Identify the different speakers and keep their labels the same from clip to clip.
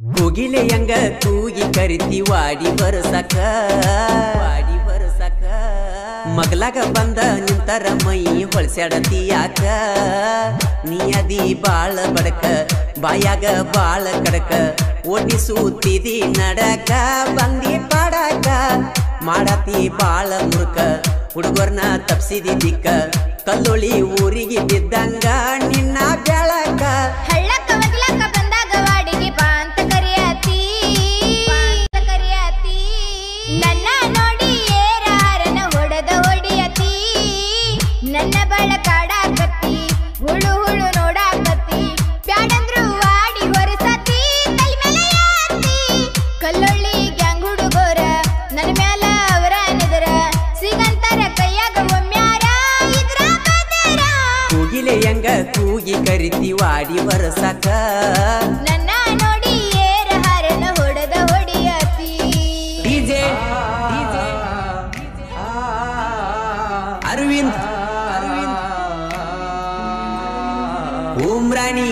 Speaker 1: ಕೋಗಿಲೆಯಂಗ ಕೂಗಿ ಕರಿತಿ ವಾಡಿ ಬರಸಕ ಮಗಲಾಗ ಬಂದ ನಿಂತರ ಮೈ ಹೊಳ್ಸ್ಯಾಡತಿ ಯಾಕ ನೀ ಅದಿ ಬಾಳ ಬಡಕ ಬಾಯಾಗ ಬಾಳ ಕಡಕ ಓಡಿಸೂತಿದಿ ನಡಕ ಬಂದಿ ಪಾಡಕ ಮಾಡತಿ ಬಾಳ ಮುರುಕ ಹುಡುಗರ್ನ ತಪ್ಸಿದಿ ದಿಕ್ಕ ಕಲ್ಲೊಳಿ ಊರಿಗೆ ಬಿದ್ದಂಗ ನಿನ್ನ ಬೆಳಕ
Speaker 2: ನನ್ನ ಬಳ ಕಾಡಾಕತ್ತಿ ಹುಳು ಹುಳು ನೋಡಾಕತ್ತಿ ಬ್ಯಾಡಂದ್ರು ವಾಡಿ ಹೊರಸತಿ ತಲೆ ಮೇಲೆ ಯಾತಿ ಕಲ್ಲೊಳ್ಳಿ ಗ್ಯಾಂಗ್ ಹುಡುಗೋರ ನನ್ನ ಮ್ಯಾಲ ಅವರ ನೆದರ ಸಿಗಂತರ ಕೈಯಾಗ ಒಮ್ಮ್ಯಾರ ಇದ್ರ ಬದರ
Speaker 1: ಕೋಗಿಲೆಯಂಗ ಕೂಗಿ ಕರಿತಿ ವಾಡಿ ಬರಸಕ
Speaker 2: ನನ್ನ ನೋಡಿ ಏರ ಹಾರನ ಹೊಡೆದ ಹೊಡಿಯತಿ
Speaker 1: ಡಿಜೆ ಅರವಿಂದ್ ಉಮ್ರಾಣಿ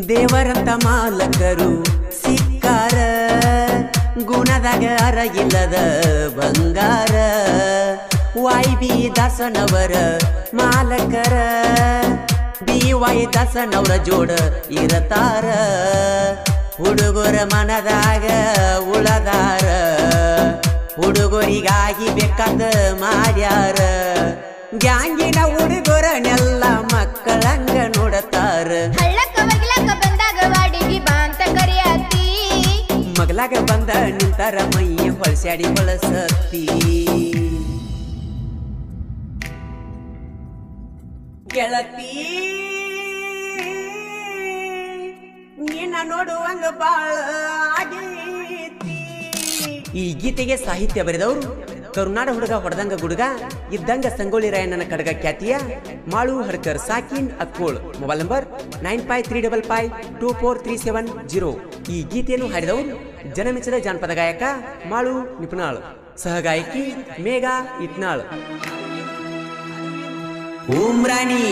Speaker 1: ದೇವರಂತ ಮಾಲಕರು ಸಿಕ್ಕಾರ ಗುಣದಾಗ ಅರಗಿಲ್ಲದ ಬಂಗಾರ YB ದಾಸನವರ ಮಾಲಕರ BY ದಾಸನವರ ಜೋಡ ಇರತಾರ ಹುಡುಗರ ಮನದಾಗ ಉಳದಾರ ಹುಡುಗರಿಗಾಗಿ ಬೇಕಾದ ಮಾಡ್ಯಾರ ಗ್ಯಾಂಗಿನ ಹುಡುಗರನ್ನೆಲ್ಲ ಮಕ್ಕಳಂಗ ನೋಡತಾರ
Speaker 2: ಬಂದಾಗ ವಾಡಿಗೆ ಬಾಂತ ಕರಿಯಾತಿ
Speaker 1: ಮಗಲಾಗ ಬಂದ ನಿಂತರ ಮೈ ಹೊಳ್ಸ್ಯಾಡಿ ಹೊಳಸತಿ ಗೆಳತಿ ನಿನ್ನ ನೋಡುವಂಗ ಬಾಳ ಆಗೈತಿ. ಈ ಗೀತೆಗೆ ಸಾಹಿತ್ಯ ಬರೆದವರು ಕರುನಾಡ ಹುಡುಗ ಹೊಡೆದಂಗ ಗುಡುಗ ಇದ್ದಂಗ ಸಂಗೊಳ್ಳಿ ರಾಯಣ್ಣನ ಕಡಗ ಖ್ಯಾತಿಯ ಮಾಳು ಹಡ್ಕರ್ ಸಾಕಿನ್ ಅಕ್ಕೋಳ್. Mobile number 9535524370. ಈ ಗೀತೆಯನ್ನು ಹಾಡಿದವರು ಜನಮೆಚ್ಚದ ಜಾನಪದ ಗಾಯಕ ಮಾಳು ನಿಪುಣಾಳ್, ಸಹಗಾಯಕಿ ಮೇಘಾ ಇಟ್ನಾಳ್. ಉಮ್ರಾಣಿ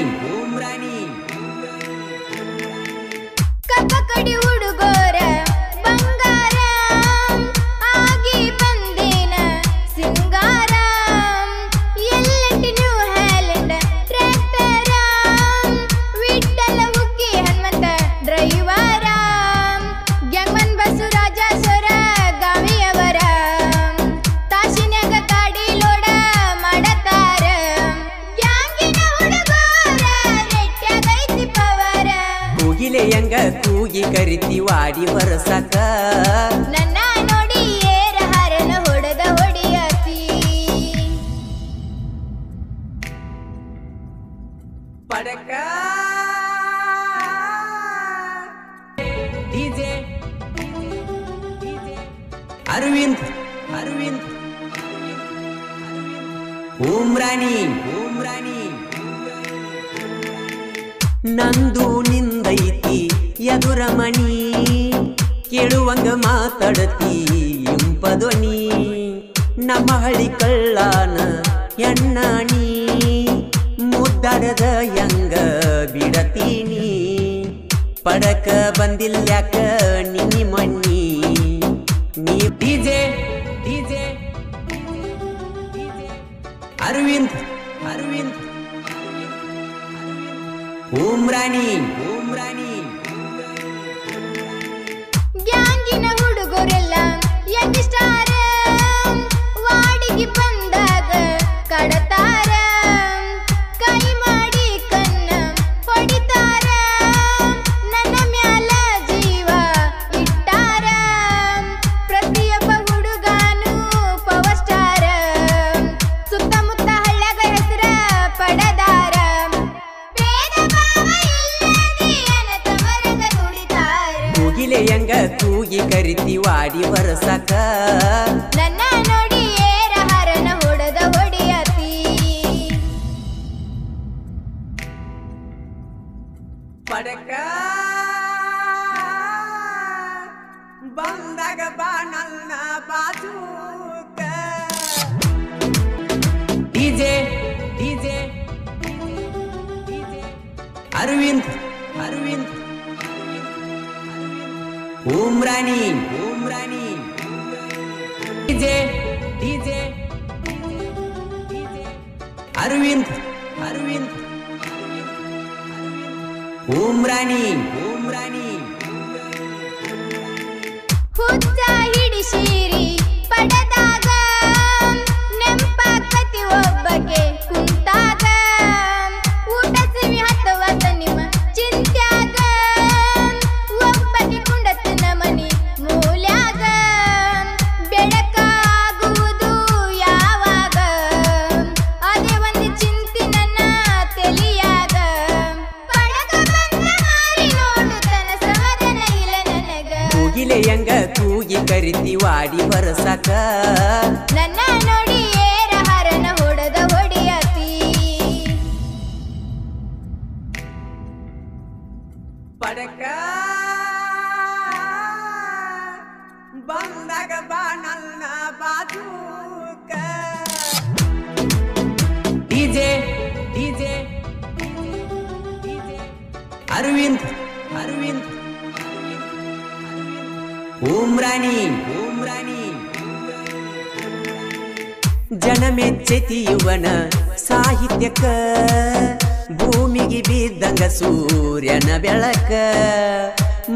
Speaker 2: ಕಪ್ಪ ಕಡಿ ಹುಡುಗೋರ ಬಂಗಾರ ಆಗಿ ಬಂದೇನ ಸಿಂಗಾರ ಎಲ್ಲೆಂಟಿ new Holland tractor Vitthal Hukki Hanumanta driver gangman Basavaraj ಸೊರ ಗಾವಿಯವರ ತಾಶಿನ್ಯಾಗ ಕಾಡಿ ಲೋಡ ಮಾಡತಾರ ಗ್ಯಾಂಗಿನ ಹುಡುಗೋರ ನೆಟ್ಯಾಗೈತಿ ಪವರ
Speaker 1: ಕೋಗಿಲೆಯಂಗ ಕೂಗಿ ಕರಿತಿ ವಾಡಿ ಬರಸಕ
Speaker 2: ನನ್ನ ನೋಡಿ ಏರ ಹಾರನ ಹೊಡೆದ ಹೊಡಿಯತಿ
Speaker 1: ಪಡಕ ಡಿಜೆ ಅರವಿಂದ್ ಉಮ್ರಾಣಿ ನಂದು ನಿಂದೈತಿ ಎದುರ ಮಣಿ ಕೇಳುವಂಗ ಮಾತಾಡತಿ ಇಂಪಧ್ವನಿ ನಮ್ಮ ಹಳ್ಳಿ ಕಳ್ಳಾನ ಎಣ್ಣಾಣಿ ಮುದ್ದಾಡದ ಯಂಗ ಬಿಡತೀನಿ ಪಡಕ ಬಂದಿಲ್ಯಾಕ ನಿನ್ನಿ ಮಣ್ಣಿ ನೀ ಡಿಜೆ ಅರವಿಂದ್ ಉಮ್ರಾಣಿ
Speaker 2: ಗ್ಯಾಂಗಿನ ಹುಡುಗರೆಲ್ಲ ಯಂಗಿಸ್ಟಾರ ವಾಡಿಗೆ ಬಂದಾಗ ಕಡತಾರ ಕೈ ಮಾಡಿ ಕನ್ನ ಹೊಡಿತಾರ ನನ್ನ ಮ್ಯಾಲ ಜೀವ ಇಟ್ಟಾರ ಪ್ರತಿಯೊಬ್ಬ ಹುಡುಗಾನು ಪವರ್ ಸ್ಟಾರ ಸುತ್ತಮುತ್ತ ಹಳ್ಳ್ಯಾಗ ಹೆಸರ ಪಡದಾರ
Speaker 1: ಕೋಗಿಲೆಯಂಗ ಕೂಗಿ ಕರಿತಿ ವಾಡಿ ಬರಸಕ
Speaker 2: ನನ್ನ ನೋಡಿ ಏರ ಹಾರನ ಹೊಡೆದ ಹೊಡಿಯತಿ
Speaker 1: ಪಡಕ ಬಂದಾಗ ಬಾ ನನ್ನ ಬಾಜೂಕ ಅರವಿಂದ್ ಅರವಿಂದ್ ಉಮ್ರಾನಿ ಉಮ್ರಾನಿ ಡಿಜೆ ಡಿಜೆ ಅರವಿಂದ್ ಅರವಿಂದ್ ಉಮ್ರಾನಿ ಉಮ್ರಾನಿ
Speaker 2: ಹುಚ್ಚ ಹಿಡಿಸಿರಿ ಪಡೆದಾಗ ನೆಂಪಾಕತಿ ಒಬ್ಬಗೆ ಕುಂತಾಗ ಊಟ ಸಿವಿ ಹತ್ತವತ್ತ ನಿಮ್ಮ ಚಿಂತ್ಯಾಗ ಒಬ್ಬಗೆ ಕುಂಡತಿನ ಮನಿ ಮೂಲ್ಯಾಗ ಬೆಳಕಾಗುವುದು ಯಾವಾಗ ಅದೇ ಒಂದು ಚಿಂತಿ ನನ್ನ ತೆಲಿಯಾಗ ಪಡಕ ಬಂದ ಮಾರಿ ನೋಡು ತನ ಸಮಾಧಾನ ಇಲ್ಲ ನನಗ
Speaker 1: ಕೂಗಿಲೆಯಂಗ ಕೂಗಿ ಕರಿತಿ ವಾಡಿ ಬರಸಾಕ
Speaker 2: ನನ್ನ ನೋಡಿ ಏರ ಹರನ ಹೊಡೆದ ಹೊಡಿಯತಿ
Speaker 1: ಪಡಕ ಬಂದಾಗ ಬಾ ನನ್ನ ಬಾಜೂಕ ಡಿಜೆ ಡಿಜೆ ಅರವಿಂದ್ ಅರವಿಂದ್ ಉಮ್ರಾನಿ ಉಮ್ರಾನಿ ಜನಮೆಚ್ಚತಿ ಯುವನ ಸಾಹಿತ್ಯಕ ಭೂಮಿಗೆ ಬಿದ್ದಂಗ ಸೂರ್ಯನ ಬೆಳಕ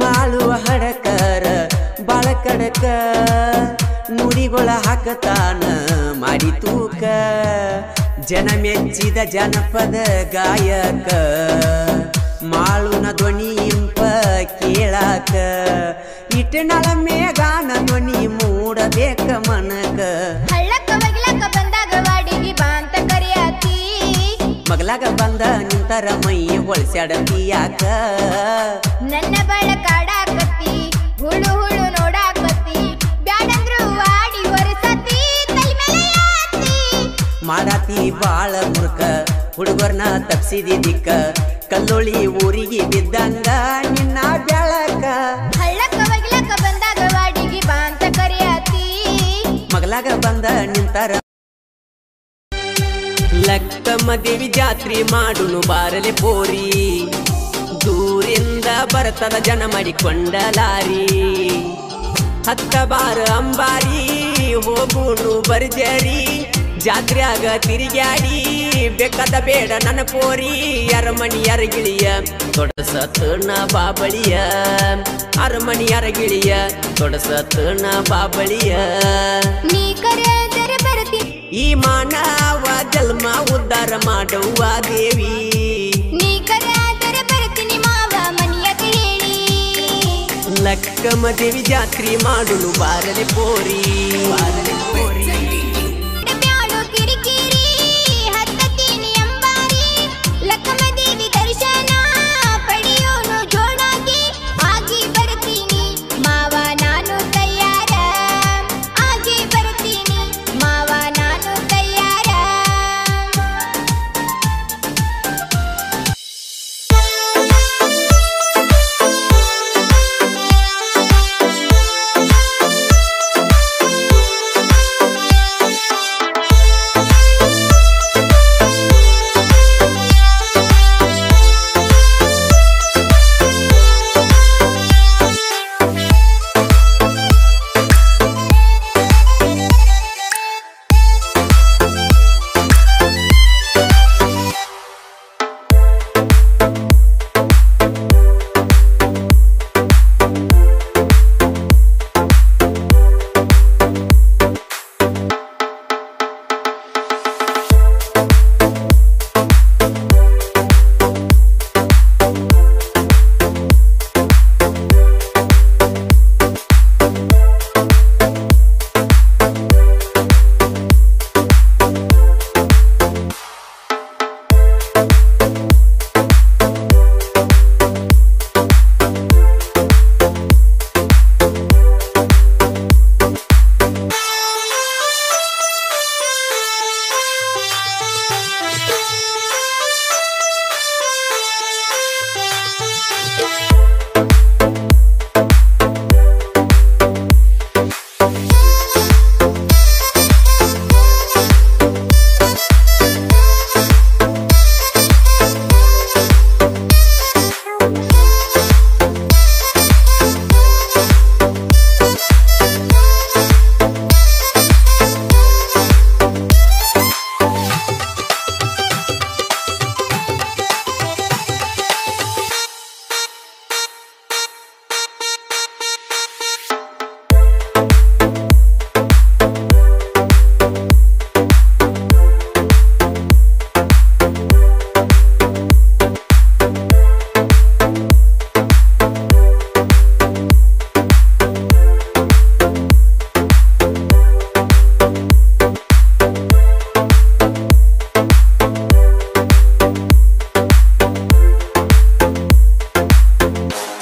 Speaker 1: ಮಾಳುವ ಹಡಕರ ಬಾಳಕಡಕ ನುಡಿಗೊಳ ಹಾಕತಾನ ಮಾಡಿ ತೂಕ ಜನಮೆಚ್ಚಿದ ಜನಪದ ಗಾಯಕ ಮಾಳುನ ಧ್ವನಿ ಇಂಪ ಕೇಳಾಕ ಇಟ್ಟನಳ ಮೇಗಾನ ಧ್ವನಿ ಮೂಡಬೇಕ ಮನಕ
Speaker 2: ಹಳ್ಳಕ್ಕ ಬಗ್ಲಕ್ಕ ಬಂದಾಗ ವಾಡಿಗೆ ಬಾಂತ ಕರಿಯಾತಿ
Speaker 1: ಮಗಲಾಗ ಬಂದ ನಿಂತರ ಮೈ ಹೊಳ್ಸ್ಯಾಡತಿ ಯಾಕ
Speaker 2: ನನ್ನ ಬಳ ಕಾಡಾಕತಿ ಹುಳು ಹುಳು ನೋಡಾಕತಿ ಬ್ಯಾಡಂದ್ರು ವಾಡಿ ಒರೆಸತಿ ತಲೆ ಮೇಲೆ ಯಾತಿ
Speaker 1: ಮಾಡಾತಿ ಬಾಳ ಮುರ್ಕ ಹುಡುಗರ್ನ ತಪ್ಸಿದಿ ದಿಕ್ಕ ಕಲ್ಲೊಳಿ ಊರಿಗೆ ಬಿದ್ದಂಗ ನಿನ್ನ ಬೆಳಕ
Speaker 2: ಹಳ್ಳಕ್ಕ ಬಗ್ಲಕ್ಕ ಬಂದಾಗ ವಾಡಿಗೆ ಬಾಂತ ಕರಿಯಾತಿ
Speaker 1: ಮಗಲಾಗ ಬಂದ ನಿಂತರ ಲಕ್ಕಮ್ಮ ದೇವಿ ಜಾತ್ರೆ ಮಾಡುನು ಬಾರಲೆ ಪೋರಿ ದೂರಿಂದ ಬರ್ತದ ಜನ ಮಾಡಿಕೊಂಡ ಲಾರಿ ಹತ್ತ ಬಾರ ಅಂಬಾರಿ ಹೋಗುನು ಬರ್ಜರಿ ಜಾತ್ರ್ಯಾಗ ತಿರುಗ್ಯಾಡಿ ಬೇಕಾದ ಬೇಡ ನನ್ನ ಪೋರಿ ಅರಮಣಿ ಅರಗಿಳಿಯ ತೊಡಸತನ ಬಾಬಳಿಯ ಅರಮಣಿ ಅರಗಿಳಿಯ ತೊಡಸತನ ಬಾಬಳಿಯ
Speaker 2: ನೀ ಕರೆದರೆ ಬರ್ತಿ
Speaker 1: ಈ ಮಾನವ ಜನ್ಮ ಉದ್ಧಾರ ಮಾಡುವ ದೇವಿ
Speaker 2: ನೀ ಕರೆದರೆ ಬರ್ತೀನಿ ಮಾವ ಮನಿಯಕ ಹೇಳಿ
Speaker 1: ಲಕ್ಕಮ್ಮ ದೇವಿ ಜಾತ್ರೆ ಮಾಡುನು ಬಾರಲೆ ಪೋರಿ ಬಾರಲೆ ಪೋರಿ